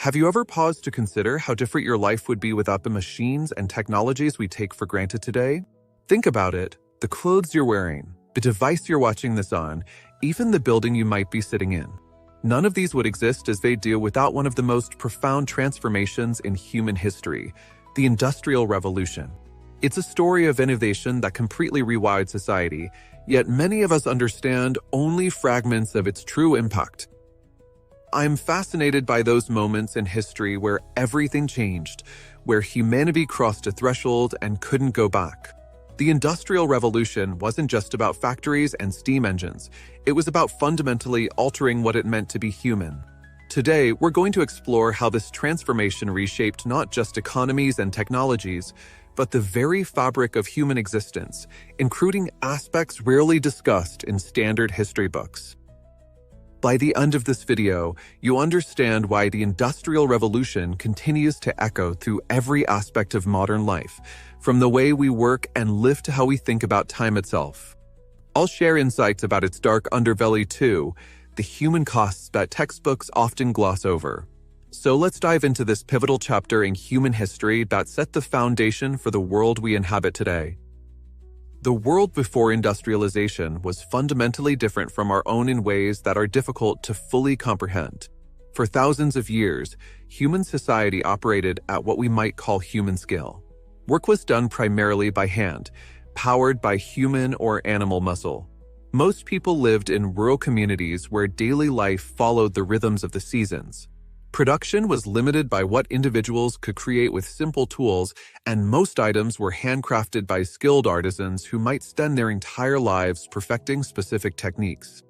Have you ever paused to consider how different your life would be without the machines and technologies we take for granted today? Think about it. The clothes you're wearing, the device you're watching this on, even the building you might be sitting in. None of these would exist as they do without one of the most profound transformations in human history, the Industrial Revolution. It's a story of innovation that completely rewired society, yet many of us understand only fragments of its true impact. I'm fascinated by those moments in history where everything changed, where humanity crossed a threshold and couldn't go back. The Industrial Revolution wasn't just about factories and steam engines. It was about fundamentally altering what it meant to be human. Today, we're going to explore how this transformation reshaped not just economies and technologies, but the very fabric of human existence, including aspects rarely discussed in standard history books. By the end of this video, you'll understand why the Industrial Revolution continues to echo through every aspect of modern life, from the way we work and live to how we think about time itself. I'll share insights about its dark underbelly too, the human costs that textbooks often gloss over. So let's dive into this pivotal chapter in human history that set the foundation for the world we inhabit today. The world before industrialization was fundamentally different from our own in ways that are difficult to fully comprehend. For thousands of years, human society operated at what we might call human scale. Work was done primarily by hand, powered by human or animal muscle. Most people lived in rural communities where daily life followed the rhythms of the seasons. Production was limited by what individuals could create with simple tools, and most items were handcrafted by skilled artisans who might spend their entire lives perfecting specific techniques.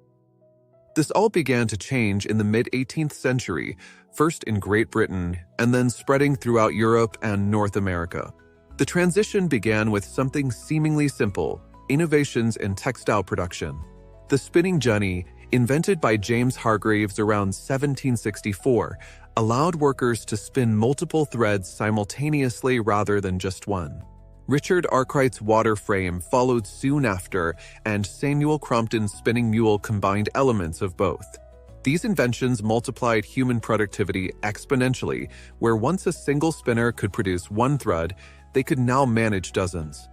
This all began to change in the mid-18th century, first in Great Britain and then spreading throughout Europe and North America. The transition began with something seemingly simple: innovations in textile production. The spinning jenny, invented by James Hargreaves around 1764, allowed workers to spin multiple threads simultaneously rather than just one. Richard Arkwright's water frame followed soon after, and Samuel Crompton's spinning mule combined elements of both. These inventions multiplied human productivity exponentially, where once a single spinner could produce one thread, they could now manage dozens.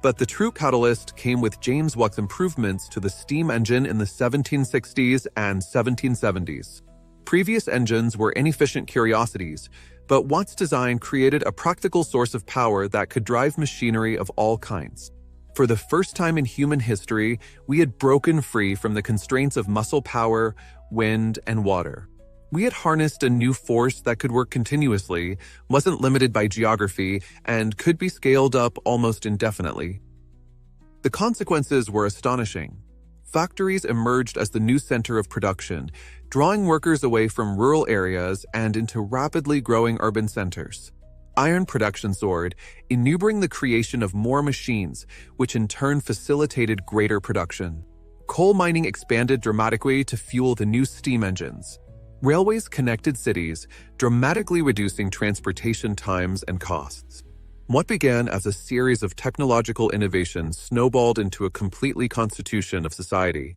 But the true catalyst came with James Watt's improvements to the steam engine in the 1760s and 1770s. Previous engines were inefficient curiosities, but Watt's design created a practical source of power that could drive machinery of all kinds. For the first time in human history, we had broken free from the constraints of muscle power, wind, and water. We had harnessed a new force that could work continuously, wasn't limited by geography, and could be scaled up almost indefinitely. The consequences were astonishing. Factories emerged as the new center of production, drawing workers away from rural areas and into rapidly growing urban centers. Iron production soared, enabling the creation of more machines, which in turn facilitated greater production. Coal mining expanded dramatically to fuel the new steam engines. Railways connected cities, dramatically reducing transportation times and costs. What began as a series of technological innovations snowballed into a completely constitution of society.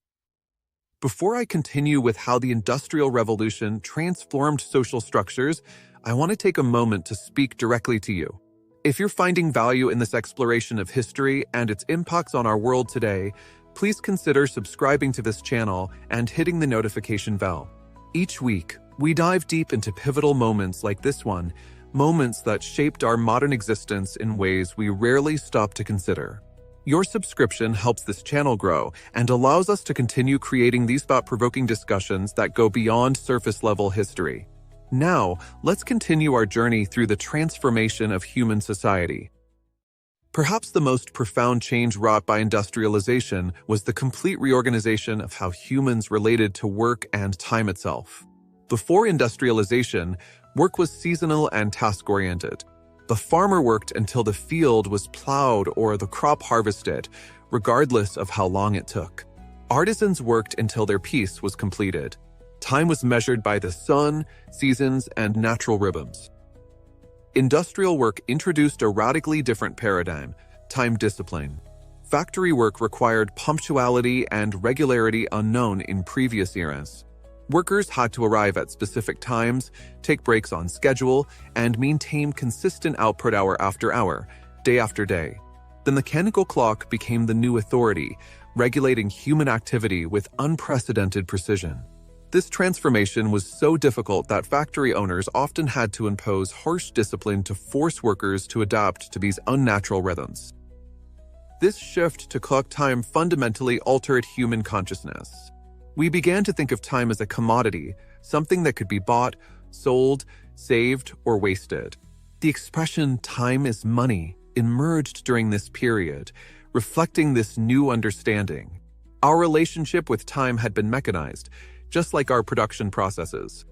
Before I continue with how the Industrial Revolution transformed social structures, I want to take a moment to speak directly to you. If you're finding value in this exploration of history and its impacts on our world today, please consider subscribing to this channel and hitting the notification bell. Each week, we dive deep into pivotal moments like this one, moments that shaped our modern existence in ways we rarely stop to consider. Your subscription helps this channel grow and allows us to continue creating these thought-provoking discussions that go beyond surface-level history. Now, let's continue our journey through the transformation of human society. Perhaps the most profound change wrought by industrialization was the complete reorganization of how humans related to work and time itself. Before industrialization, work was seasonal and task-oriented. The farmer worked until the field was plowed or the crop harvested, regardless of how long it took. Artisans worked until their piece was completed. Time was measured by the sun, seasons, and natural rhythms. Industrial work introduced a radically different paradigm: time discipline. Factory work required punctuality and regularity unknown in previous eras. Workers had to arrive at specific times, take breaks on schedule, and maintain consistent output hour after hour, day after day. The mechanical clock became the new authority, regulating human activity with unprecedented precision. This transformation was so difficult that factory owners often had to impose harsh discipline to force workers to adapt to these unnatural rhythms. This shift to clock time fundamentally altered human consciousness. We began to think of time as a commodity, something that could be bought, sold, saved, or wasted. The expression "time is money" emerged during this period, reflecting this new understanding. Our relationship with time had been mechanized, just like our production processes.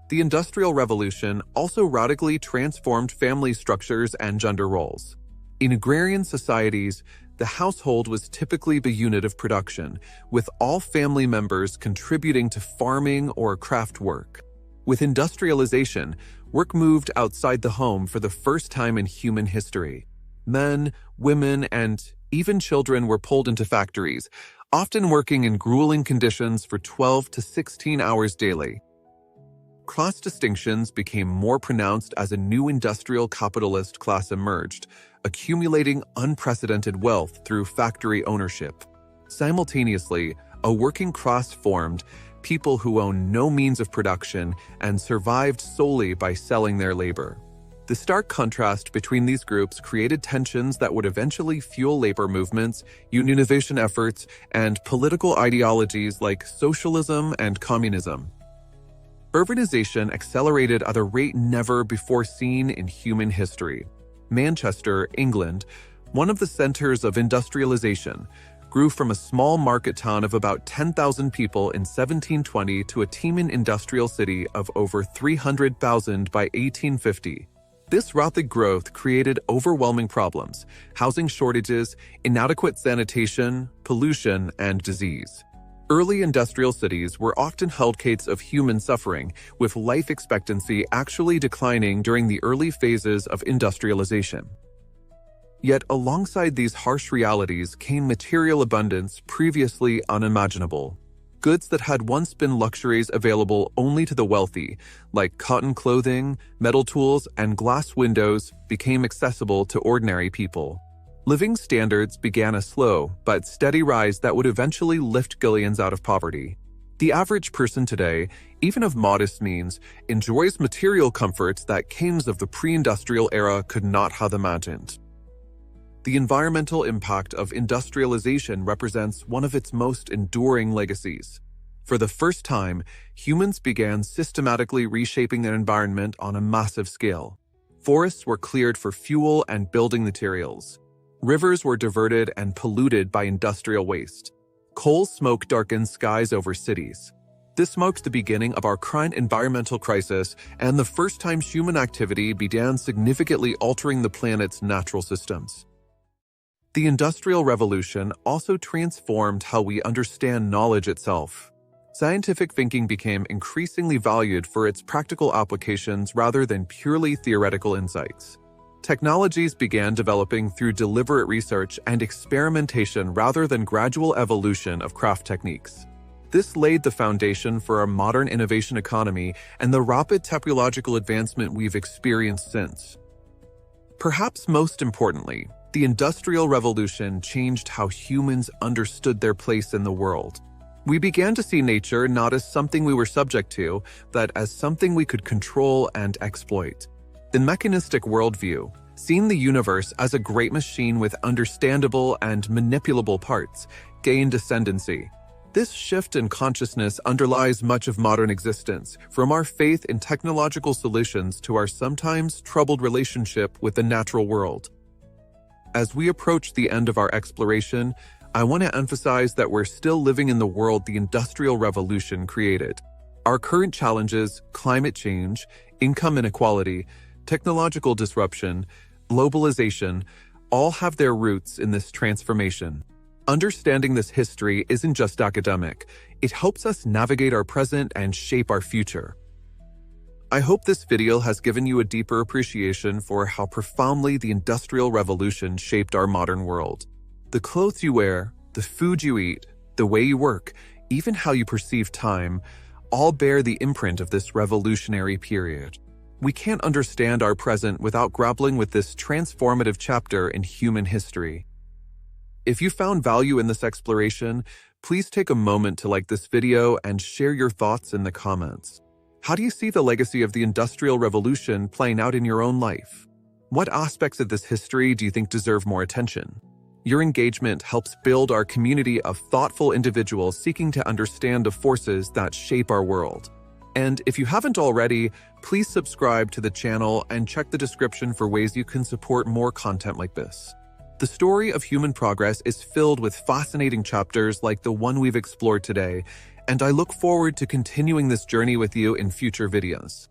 The Industrial Revolution also radically transformed family structures and gender roles. In agrarian societies, the household was typically the unit of production, with all family members contributing to farming or craft work. With industrialization, work moved outside the home for the first time in human history. Men, women, and even children were pulled into factories, often working in grueling conditions for 12 to 16 hours daily. Class distinctions became more pronounced as a new industrial capitalist class emerged, accumulating unprecedented wealth through factory ownership. Simultaneously, a working class formed, people who owned no means of production and survived solely by selling their labor. The stark contrast between these groups created tensions that would eventually fuel labor movements, unionization efforts, and political ideologies like socialism and communism. Urbanization accelerated at a rate never before seen in human history. Manchester, England, one of the centers of industrialization, grew from a small market town of about 10,000 people in 1720 to a teeming industrial city of over 300,000 by 1850. This rapid growth created overwhelming problems: housing shortages, inadequate sanitation, pollution, and disease. Early industrial cities were often hellgates of human suffering, with life expectancy actually declining during the early phases of industrialization. Yet alongside these harsh realities came material abundance previously unimaginable. Goods that had once been luxuries available only to the wealthy, like cotton clothing, metal tools, and glass windows, became accessible to ordinary people. Living standards began a slow but steady rise that would eventually lift billions out of poverty. The average person today, even of modest means, enjoys material comforts that kings of the pre-industrial era could not have imagined. The environmental impact of industrialization represents one of its most enduring legacies. For the first time, humans began systematically reshaping their environment on a massive scale. Forests were cleared for fuel and building materials. Rivers were diverted and polluted by industrial waste. Coal smoke darkened skies over cities. This marked the beginning of our current environmental crisis and the first time human activity began significantly altering the planet's natural systems. The Industrial Revolution also transformed how we understand knowledge itself. Scientific thinking became increasingly valued for its practical applications rather than purely theoretical insights. Technologies began developing through deliberate research and experimentation rather than gradual evolution of craft techniques. This laid the foundation for a modern innovation economy and the rapid technological advancement we've experienced since. Perhaps most importantly, the Industrial Revolution changed how humans understood their place in the world. We began to see nature not as something we were subject to, but as something we could control and exploit. The mechanistic worldview, seeing the universe as a great machine with understandable and manipulable parts, gained ascendancy. This shift in consciousness underlies much of modern existence, from our faith in technological solutions to our sometimes troubled relationship with the natural world. As we approach the end of our exploration, I want to emphasize that we're still living in the world the Industrial Revolution created. Our current challenges, climate change, income inequality, technological disruption, globalization, all have their roots in this transformation. Understanding this history isn't just academic, it helps us navigate our present and shape our future. I hope this video has given you a deeper appreciation for how profoundly the Industrial Revolution shaped our modern world. The clothes you wear, the food you eat, the way you work, even how you perceive time, all bear the imprint of this revolutionary period. We can't understand our present without grappling with this transformative chapter in human history. If you found value in this exploration, please take a moment to like this video and share your thoughts in the comments. How do you see the legacy of the Industrial Revolution playing out in your own life? What aspects of this history do you think deserve more attention? Your engagement helps build our community of thoughtful individuals seeking to understand the forces that shape our world. And if you haven't already, please subscribe to the channel and check the description for ways you can support more content like this. The story of human progress is filled with fascinating chapters like the one we've explored today, and I look forward to continuing this journey with you in future videos.